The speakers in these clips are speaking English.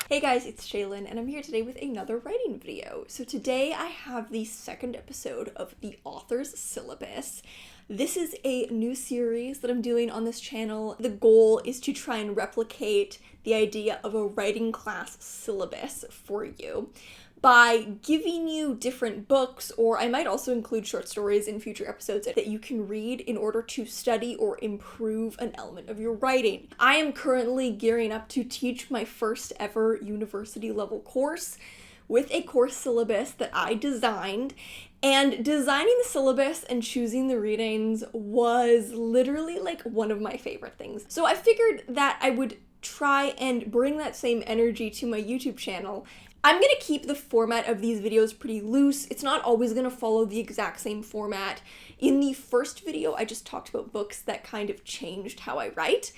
Hey guys, it's Shaylin, and I'm here today with another writing video. So today I have the second episode of the author's syllabus. This is a new series that I'm doing on this channel. The goal is to try and replicate the idea of a writing class syllabus for you by giving you different books, or I might also include short stories in future episodes that you can read in order to study or improve an element of your writing. I am currently gearing up to teach my first ever university level course with a course syllabus that I designed, and designing the syllabus and choosing the readings was literally like one of my favorite things. So I figured that I would try and bring that same energy to my YouTube channel. I'm going to keep the format of these videos pretty loose. It's not always going to follow the exact same format. In the first video, I just talked about books that kind of changed how I write.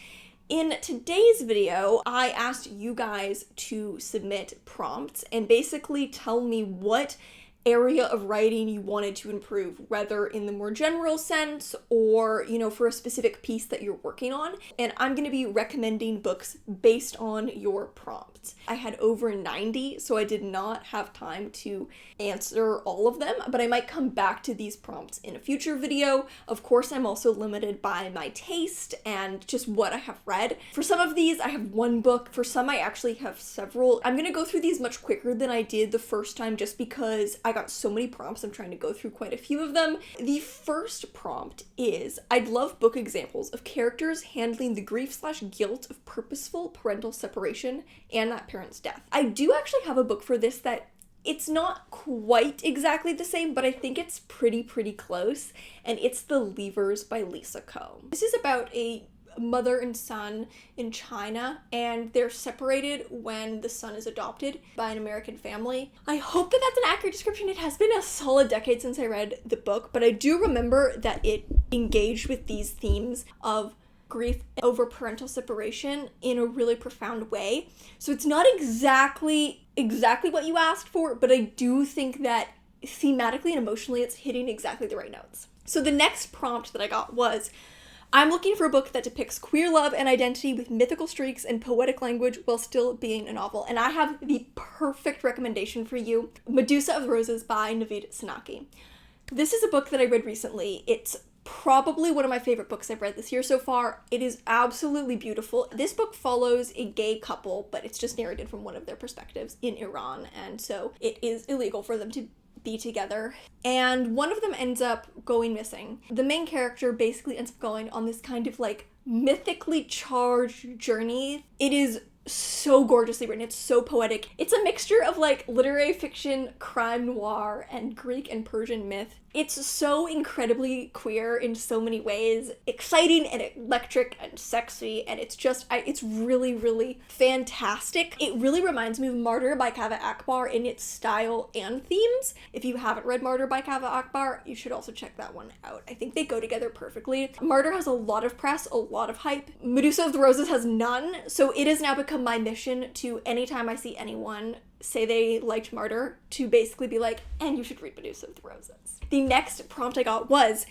In today's video, I asked you guys to submit prompts and basically tell me what area of writing you wanted to improve, whether in the more general sense or, for a specific piece that you're working on. And I'm going to be recommending books based on your prompts. I had over 90, so I did not have time to answer all of them, but I might come back to these prompts in a future video. Of course, I'm also limited by my taste and just what I have read. For some of these, I have one book. For some, I actually have several. I'm going to go through these much quicker than I did the first time just because I got so many prompts. I'm trying to go through quite a few of them. The first prompt is, I'd love book examples of characters handling the grief/guilt of purposeful parental separation and that parent's death. I do actually have a book for this that it's not quite exactly the same, but I think it's pretty close, and it's The Leavers by Lisa Ko. This is about a mother and son in China, and they're separated when the son is adopted by an American family. I hope that that's an accurate description. It has been a solid decade since I read the book, but I do remember that it engaged with these themes of grief over parental separation in a really profound way. So it's not exactly what you asked for, but I do think that thematically and emotionally it's hitting exactly the right notes. So the next prompt that I got was, I'm looking for a book that depicts queer love and identity with mythical streaks and poetic language while still being a novel. And I have the perfect recommendation for you, Medusa of Roses by Navid Sanaki. This is a book that I read recently. It's probably one of my favorite books I've read this year so far. It is absolutely beautiful. This book follows a gay couple, but it's just narrated from one of their perspectives in Iran, and so it is illegal for them to be together, and one of them ends up going missing. The main character basically ends up going on this kind of like mythically charged journey. It is so gorgeously written. It's so poetic. It's a mixture of like literary fiction, crime noir, and Greek and Persian myth. It's so incredibly queer in so many ways, exciting and electric and sexy, and it's just, it's really fantastic. It really reminds me of Martyr by Kaveh Akbar in its style and themes. If you haven't read Martyr by Kaveh Akbar, you should also check that one out. I think they go together perfectly. Martyr has a lot of press, a lot of hype. Medusa of the Roses has none, so it has now become my mission to, anytime I see anyone say they liked Martyr, to basically be like, and you should read Medusa of the Roses. The next prompt I got was,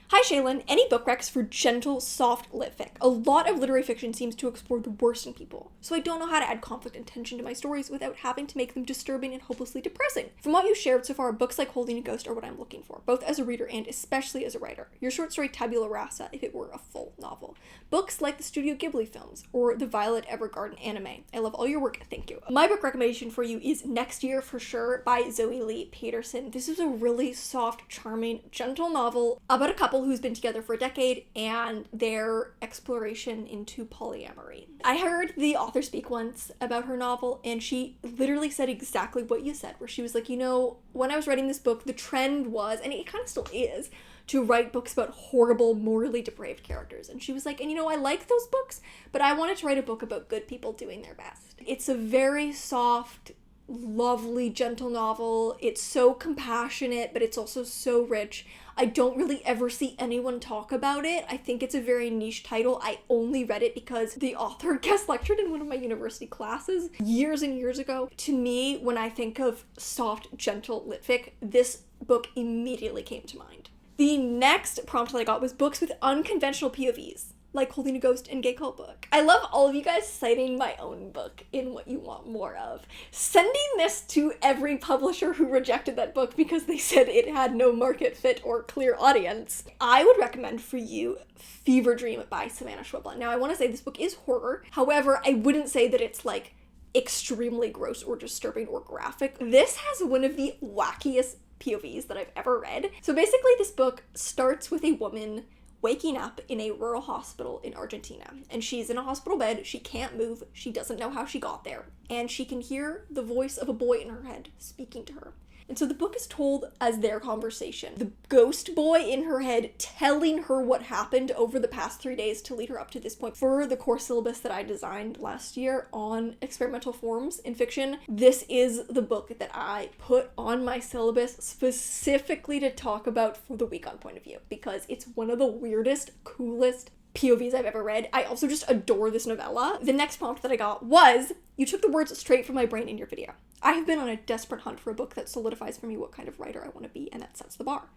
hi Shaylin, any book recs for gentle, soft litfic? A lot of literary fiction seems to explore the worst in people, so I don't know how to add conflict and tension to my stories without having to make them disturbing and hopelessly depressing. From what you shared so far, books like Holding a Ghost are what I'm looking for, both as a reader and especially as a writer. Your short story Tabula Rasa if it were a full novel. Books like the Studio Ghibli films or the Violet Evergarden anime. I love all your work, thank you. My book recommendation for you is Next Year for Sure by Zoe Lee Peterson. This is a really soft, charming, gentle novel about a couple who's been together for a decade and their exploration into polyamory. I heard the author speak once about her novel, and she literally said exactly what you said, where she was like, when I was writing this book, the trend was, and it kind of still is, to write books about horrible, morally depraved characters. And she was like, I like those books, but I wanted to write a book about good people doing their best. It's a very soft, lovely, gentle novel. It's so compassionate, but it's also so rich. I don't really ever see anyone talk about it. I think it's a very niche title. I only read it because the author guest lectured in one of my university classes years and years ago. To me, when I think of soft, gentle litfic, this book immediately came to mind. The next prompt that I got was books with unconventional POVs. Like Holding a Ghost and Gay Cult Book. I love all of you guys citing my own book in what you want more of. Sending this to every publisher who rejected that book because they said it had no market fit or clear audience. I would recommend for you Fever Dream by Savannah Schweblin. Now, I want to say this book is horror. However, I wouldn't say that it's like extremely gross or disturbing or graphic. This has one of the wackiest POVs that I've ever read. So basically this book starts with a woman waking up in a rural hospital in Argentina. And she's in a hospital bed, she can't move, she doesn't know how she got there, and she can hear the voice of a boy in her head speaking to her. And so the book is told as their conversation. The ghost boy in her head telling her what happened over the past 3 days to lead her up to this point. For the core syllabus that I designed last year on experimental forms in fiction, this is the book that I put on my syllabus specifically to talk about for the week on Point of View, because it's one of the weirdest, coolest POVs I've ever read. I also just adore this novella. The next prompt that I got was, you took the words straight from my brain in your video. I have been on a desperate hunt for a book that solidifies for me what kind of writer I want to be, and that sets the bar.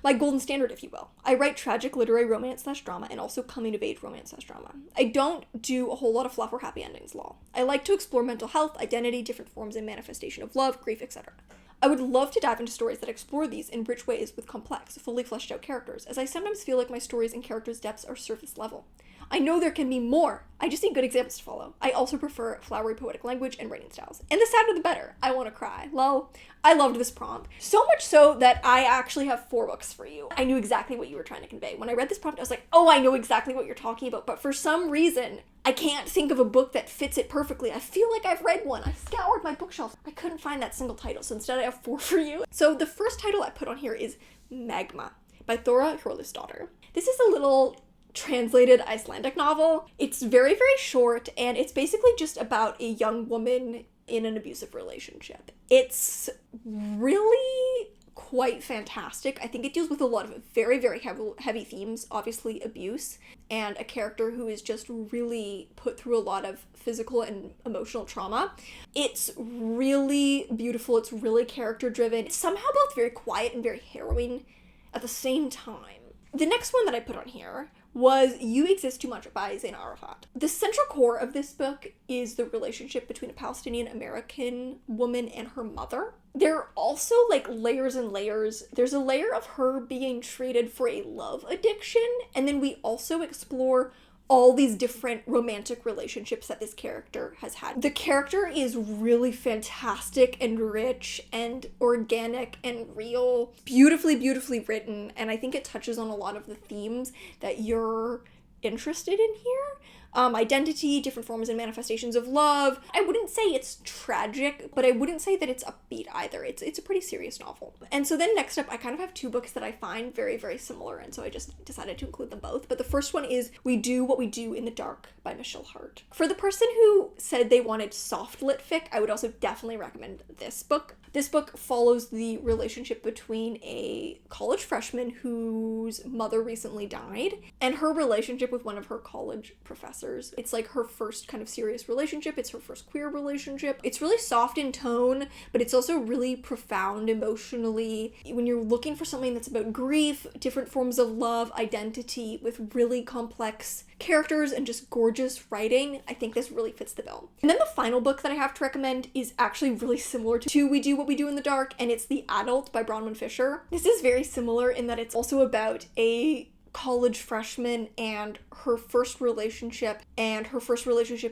My golden standard, if you will. I write tragic literary romance/drama and also coming-of-age romance/drama. I don't do a whole lot of fluff or happy endings, lol. I like to explore mental health, identity, different forms and manifestation of love, grief, etc. I would love to dive into stories that explore these in rich ways with complex, fully fleshed out characters, as I sometimes feel like my stories and characters' depths are surface level. I know there can be more. I just need good examples to follow. I also prefer flowery poetic language and writing styles. And the sadder the better. I want to cry. Lol. I loved this prompt. So much so that I actually have 4 books for you. I knew exactly what you were trying to convey. When I read this prompt, I was like, oh, I know exactly what you're talking about. But for some reason, I can't think of a book that fits it perfectly. I feel like I've read one. I scoured my bookshelf. I couldn't find that single title. So instead I have 4 for you. So the first title I put on here is Magma by Thora Hjörleifsdóttir. This is a little translated Icelandic novel. It's very, very short, and it's basically just about a young woman in an abusive relationship. It's really quite fantastic. I think it deals with a lot of very, very heavy themes, obviously abuse, and a character who is just really put through a lot of physical and emotional trauma. It's really beautiful. It's really character driven. It's somehow both very quiet and very harrowing at the same time. The next one that I put on here was You Exist Too Much by Zaina Arafat. The central core of this book is the relationship between a Palestinian-American woman and her mother. There are also like layers and layers. There's a layer of her being treated for a love addiction, and then we also explore all these different romantic relationships that this character has had. The character is really fantastic and rich and organic and real, beautifully, beautifully written, and I think it touches on a lot of the themes that you're interested in here. Identity, different forms and manifestations of love. I wouldn't say it's tragic, but I wouldn't say that it's upbeat either. It's a pretty serious novel. And so then next up, I kind of have 2 books that I find very, very similar, and so I just decided to include them both. But the first one is We Do What We Do in the Dark by Michelle Hart. For the person who said they wanted soft litfic, I would also definitely recommend this book. This book follows the relationship between a college freshman whose mother recently died and her relationship with one of her college professors. It's like her first kind of serious relationship. It's her first queer relationship. It's really soft in tone, but it's also really profound emotionally. When you're looking for something that's about grief, different forms of love, identity, with really complex characters and just gorgeous writing, I think this really fits the bill. And then the final book that I have to recommend is actually really similar to We Do What We Do in the Dark, and it's The Adult by Bronwyn Fisher. This is very similar in that it's also about a college freshman and her first relationship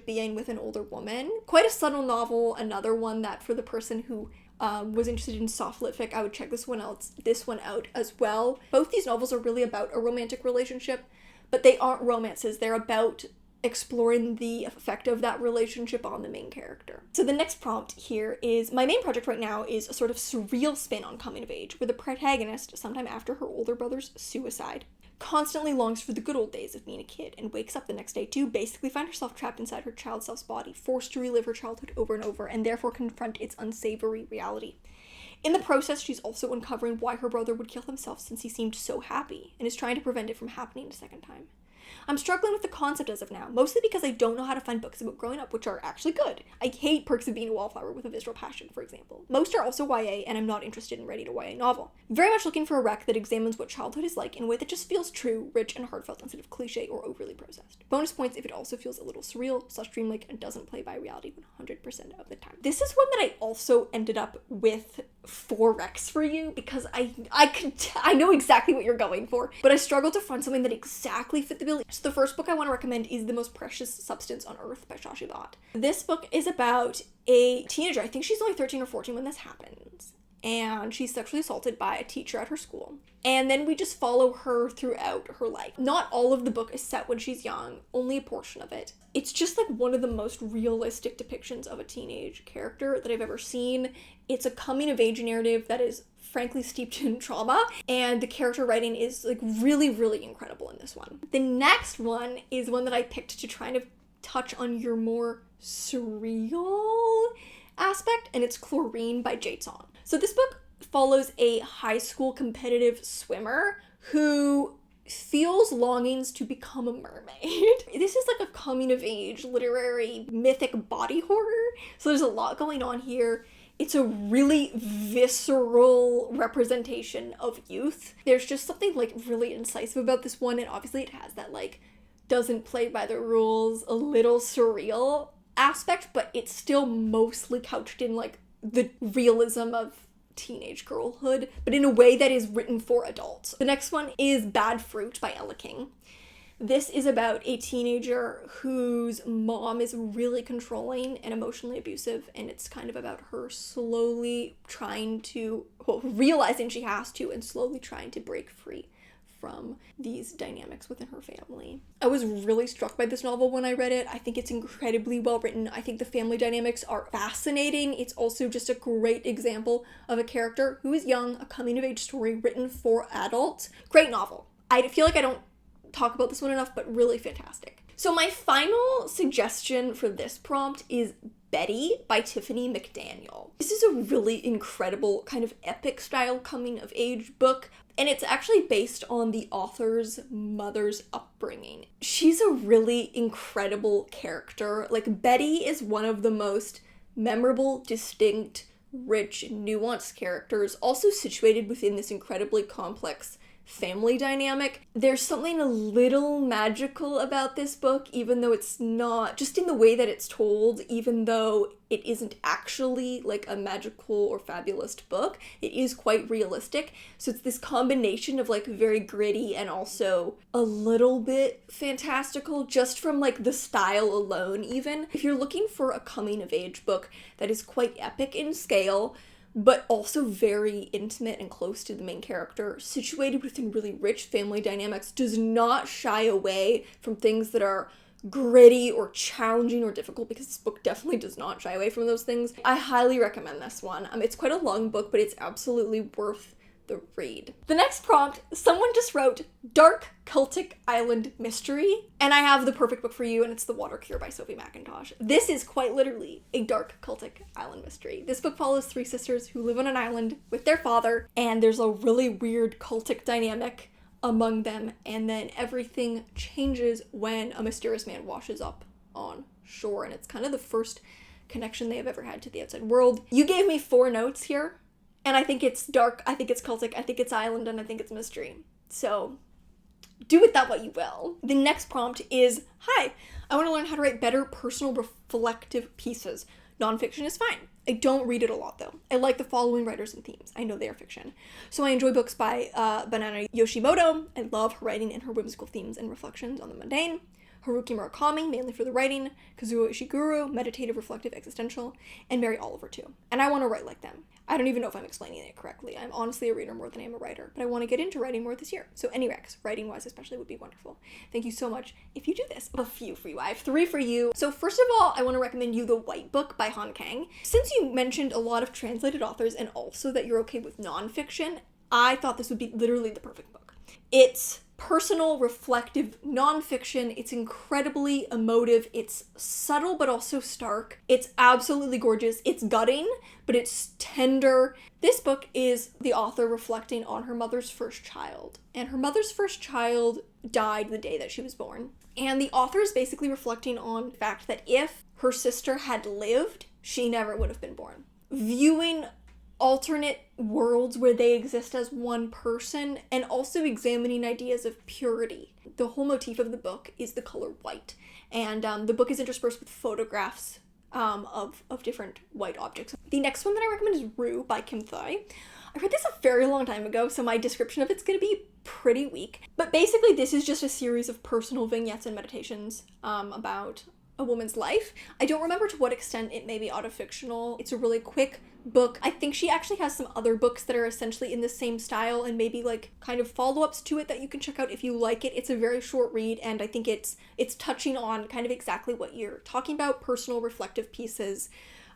being with an older woman. Quite a subtle novel, another one that for the person who was interested in soft litfic, I would check this one out as well. Both these novels are really about a romantic relationship, but they aren't romances. They're about exploring the effect of that relationship on the main character. So the next prompt here is, my main project right now is a sort of surreal spin on coming of age, where the protagonist, sometime after her older brother's suicide, constantly longs for the good old days of being a kid and wakes up the next day to basically find herself trapped inside her child self's body, forced to relive her childhood over and over, and therefore confront its unsavory reality. In the process, she's also uncovering why her brother would kill himself since he seemed so happy, and is trying to prevent it from happening a second time. I'm struggling with the concept as of now, mostly because I don't know how to find books about growing up, which are actually good. I hate Perks of Being a Wallflower with a Visceral Passion, for example. Most are also YA, and I'm not interested in writing a YA novel. Very much looking for a rec that examines what childhood is like in a way that just feels true, rich, and heartfelt instead of cliche or overly processed. Bonus points if it also feels a little surreal / dreamlike and doesn't play by reality 100% of the time. This is one that I also ended up with 4 recs for you because I know exactly what you're going for, but I struggled to find something that exactly fit the bill. So the first book I want to recommend is The Most Precious Substance on Earth by Shashi Bhatt. This book is about a teenager. I think she's only 13 or 14 when this happens. And she's sexually assaulted by a teacher at her school. And then we just follow her throughout her life. Not all of the book is set when she's young, only a portion of it. It's just like one of the most realistic depictions of a teenage character that I've ever seen. It's a coming of age narrative that is frankly steeped in trauma, and the character writing is like really, really incredible in this one. The next one is one that I picked to try to touch on your more surreal aspect, and it's Chlorine by Jade Song. So this book follows a high school competitive swimmer who feels longings to become a mermaid. This is like a coming of age literary mythic body horror. So there's a lot going on here. It's a really visceral representation of youth. There's just something like really incisive about this one, and obviously it has that like doesn't play by the rules, a little surreal aspect, but it's still mostly couched in like the realism of teenage girlhood, but in a way that is written for adults. The next one is Bad Fruit by Ella King. This is about a teenager whose mom is really controlling and emotionally abusive, and it's kind of about her slowly trying to, realizing she has to, and slowly trying to break free from these dynamics within her family. I was really struck by this novel when I read it. I think it's incredibly well written. I think the family dynamics are fascinating. It's also just a great example of a character who is young, a coming of age story written for adults. Great novel. I feel like I don't talk about this one enough, but really fantastic. So my final suggestion for this prompt is Betty by Tiffany McDaniel. This is a really incredible kind of epic style coming of age book, and it's actually based on the author's mother's upbringing. She's a really incredible character. Like, Betty is one of the most memorable, distinct, rich, nuanced characters, also situated within this incredibly complex family dynamic. There's something a little magical about this book, even though it's not, just in the way that it's told, even though it isn't actually like a magical or fabulous book, it is quite realistic. So it's this combination of like very gritty and also a little bit fantastical, just from like the style alone even. If you're looking for a coming of age book that is quite epic in scale, but also very intimate and close to the main character, situated within really rich family dynamics, does not shy away from things that are gritty or challenging or difficult, because this book definitely does not shy away from those things. I highly recommend this one. It's quite a long book, but it's absolutely worth the read. The next prompt, someone just wrote Dark Cultic Island Mystery, and I have the perfect book for you, and it's The Water Cure by Sophie McIntosh. This is quite literally a dark cultic island mystery. This book follows 3 sisters who live on an island with their father, and there's a really weird cultic dynamic among them, and then everything changes when a mysterious man washes up on shore, and it's kind of the first connection they have ever had to the outside world. You gave me 4 notes here, and I think it's dark, I think it's cultic, I think it's island, and I think it's mystery. So do with that what you will. The next prompt is, hi, I want to learn how to write better personal reflective pieces. Nonfiction is fine. I don't read it a lot though. I like the following writers and themes. I know they are fiction. So I enjoy books by Banana Yoshimoto. I love her writing and her whimsical themes and reflections on the mundane. Haruki Murakami, mainly for the writing, Kazuo Ishiguro, meditative, reflective, existential, and Mary Oliver too. And I want to write like them. I don't even know if I'm explaining it correctly. I'm honestly a reader more than I'm a writer, but I want to get into writing more this year. So any recs, writing-wise especially, would be wonderful. Thank you so much if you do this. I have a few for you. I have 3 for you. So first of all, I want to recommend you The White Book by Han Kang. Since you mentioned a lot of translated authors and also that you're okay with nonfiction, I thought this would be literally the perfect book. It's personal, reflective nonfiction. It's incredibly emotive. It's subtle but also stark. It's absolutely gorgeous. It's gutting, but it's tender. This book is the author reflecting on her mother's first child. And her mother's first child died the day that she was born. And the author is basically reflecting on the fact that if her sister had lived, she never would have been born. Viewing alternate worlds where they exist as one person, and also examining ideas of purity. The whole motif of the book is the color white, and the book is interspersed with photographs of different white objects. The next one that I recommend is Rue by Kim Thuy. I read this a very long time ago, so my description of it's going to be pretty weak. But basically this is just a series of personal vignettes and meditations about a woman's life. I don't remember to what extent it may be autofictional. It's a really quick book. I think she actually has some other books that are essentially in the same style and maybe like kind of follow-ups to it that you can check out if you like it. It's a very short read, and I think it's touching on kind of exactly what you're talking about, personal reflective pieces.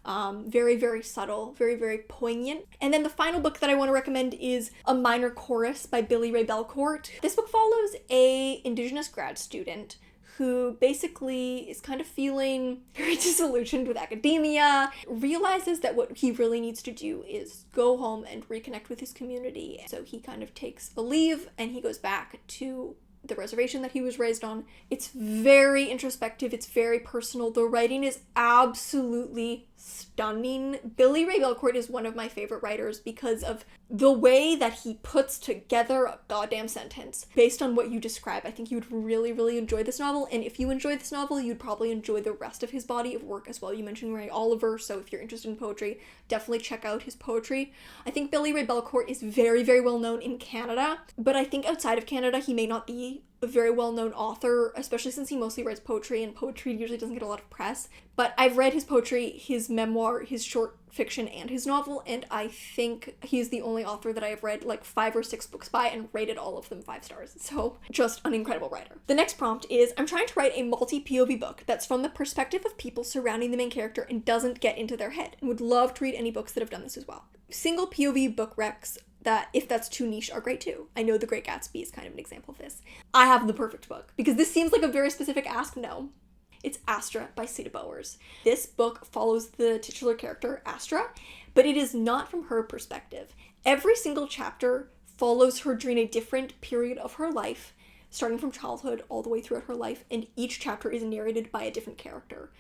Very, very subtle, very, very poignant. And then the final book that I want to recommend is A Minor Chorus by Billy Ray Belcourt. This book follows a Indigenous grad student who basically is kind of feeling very disillusioned with academia, realizes that what he really needs to do is go home and reconnect with his community. So he kind of takes a leave and he goes back to the reservation that he was raised on. It's very introspective, it's very personal. The writing is absolutely stunning. Billy Ray Belcourt is one of my favorite writers because of the way that he puts together a goddamn sentence based on what you describe. I think you would really, really enjoy this novel, and if you enjoy this novel, you'd probably enjoy the rest of his body of work as well. You mentioned Ray Oliver, so if you're interested in poetry, definitely check out his poetry. I think Billy Ray Belcourt is very, very well known in Canada, but I think outside of Canada, he may not be a very well-known author, especially since he mostly writes poetry, and poetry usually doesn't get a lot of press. But I've read his poetry, his memoir, his short fiction, and his novel, and I think he's the only author that I have read like 5 or 6 books by and rated all of them 5 stars. So just an incredible writer. The next prompt is, I'm trying to write a multi-POV book that's from the perspective of people surrounding the main character and doesn't get into their head, and would love to read any books that have done this as well. Single POV book recs that, if that's too niche, are great too. I know The Great Gatsby is kind of an example of this. I have the perfect book, because this seems like a very specific ask. No. It's Astra by Sita Bowers. This book follows the titular character, Astra, but it is not from her perspective. Every single chapter follows her during a different period of her life, starting from childhood all the way throughout her life, and each chapter is narrated by a different character.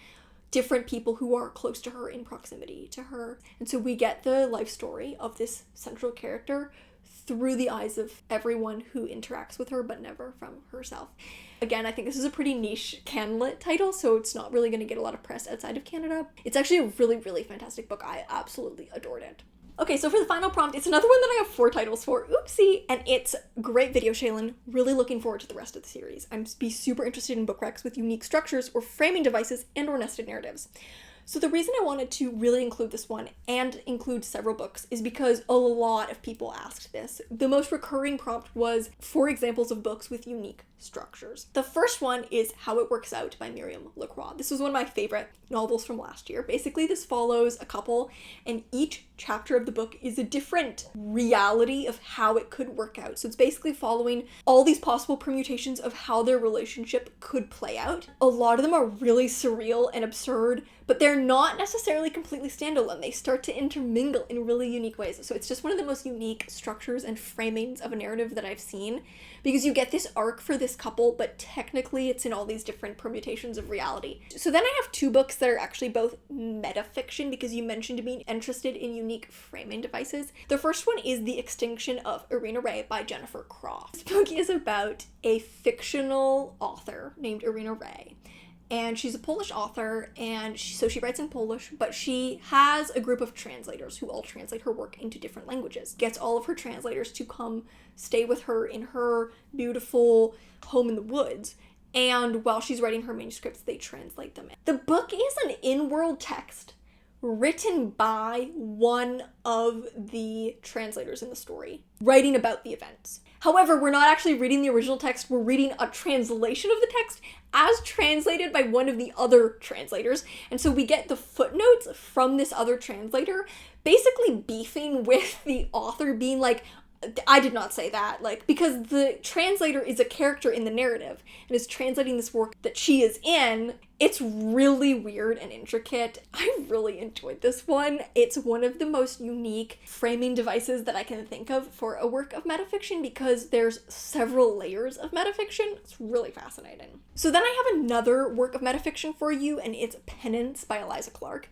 Different people who are close to her, in proximity to her. And so we get the life story of this central character through the eyes of everyone who interacts with her, but never from herself. Again, I think this is a pretty niche Canlit title, so it's not really going to get a lot of press outside of Canada. It's actually a really, really fantastic book. I absolutely adored it. Okay, so for the final prompt, it's another one that I have 4 titles for. Oopsie! And it's great video, Shaylin. Really looking forward to the rest of the series. I'm be super interested in book recs with unique structures or framing devices and or nested narratives. So the reason I wanted to really include this one and include several books is because a lot of people asked this. The most recurring prompt was 4 examples of books with unique structures. The first one is How It Works Out by Miriam Lacroix. This was one of my favorite novels from last year. Basically, this follows a couple, and each chapter of the book is a different reality of how it could work out. So it's basically following all these possible permutations of how their relationship could play out. A lot of them are really surreal and absurd, but they're not necessarily completely standalone. They start to intermingle in really unique ways. So it's just one of the most unique structures and framings of a narrative that I've seen, because you get this arc for this couple, but technically it's in all these different permutations of reality. So then I have 2 books that are actually both metafiction, because you mentioned being interested in unique framing devices. The first one is The Extinction of Irina Ray by Jennifer Croft. This book is about a fictional author named Irina Ray. And she's a Polish author, and so she writes in Polish, but she has a group of translators who all translate her work into different languages. Gets all of her translators to come stay with her in her beautiful home in the woods, and while she's writing her manuscripts, they translate them. The book is an in-world text written by one of the translators in the story, writing about the events. However, we're not actually reading the original text, we're reading a translation of the text as translated by one of the other translators. And so we get the footnotes from this other translator basically beefing with the author, being like, I did not say that, like, because the translator is a character in the narrative and is translating this work that she is in. It's really weird and intricate. I really enjoyed this one. It's one of the most unique framing devices that I can think of for a work of metafiction because there's several layers of metafiction. It's really fascinating. So then I have another work of metafiction for you, and it's Penance by Eliza Clark.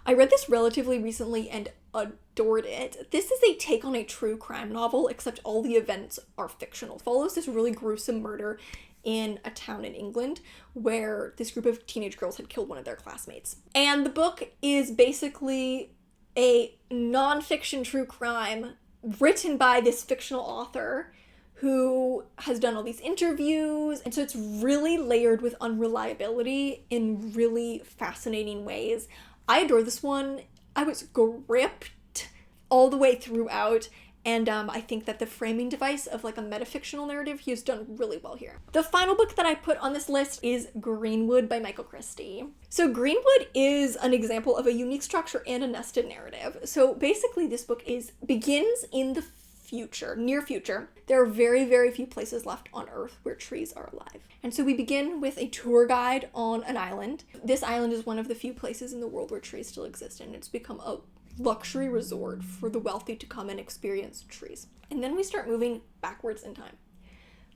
I read this relatively recently and adored it. This is a take on a true crime novel, except all the events are fictional. It follows this really gruesome murder in a town in England where this group of teenage girls had killed one of their classmates. And the book is basically a nonfiction true crime written by this fictional author who has done all these interviews. And so it's really layered with unreliability in really fascinating ways. I adore this one. I was gripped all the way throughout, and I think that the framing device of like a metafictional narrative he has done really well here. The final book that I put on this list is Greenwood by Michael Christie. So Greenwood is an example of a unique structure and a nested narrative. So basically this book begins in the future, near future. There are very, very few places left on Earth where trees are alive. And so we begin with a tour guide on an island. This island is one of the few places in the world where trees still exist, and it's become a luxury resort for the wealthy to come and experience trees. And then we start moving backwards in time.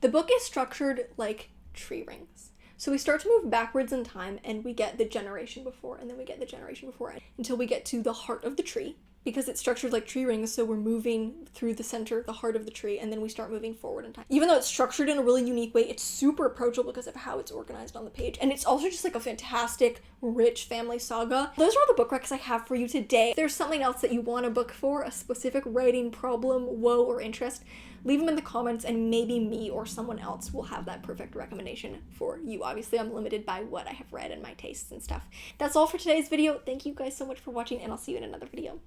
The book is structured like tree rings. So we start to move backwards in time, and we get the generation before, and then we get the generation before, until we get to the heart of the tree. Because it's structured like tree rings, so we're moving through the center, the heart of the tree, and then we start moving forward in time. Even though it's structured in a really unique way, it's super approachable because of how it's organized on the page. And it's also just like a fantastic, rich family saga. Those are all the book recs I have for you today. If there's something else that you want a book for, a specific writing problem, woe, or interest, leave them in the comments and maybe me or someone else will have that perfect recommendation for you. Obviously, I'm limited by what I have read and my tastes and stuff. That's all for today's video. Thank you guys so much for watching, and I'll see you in another video.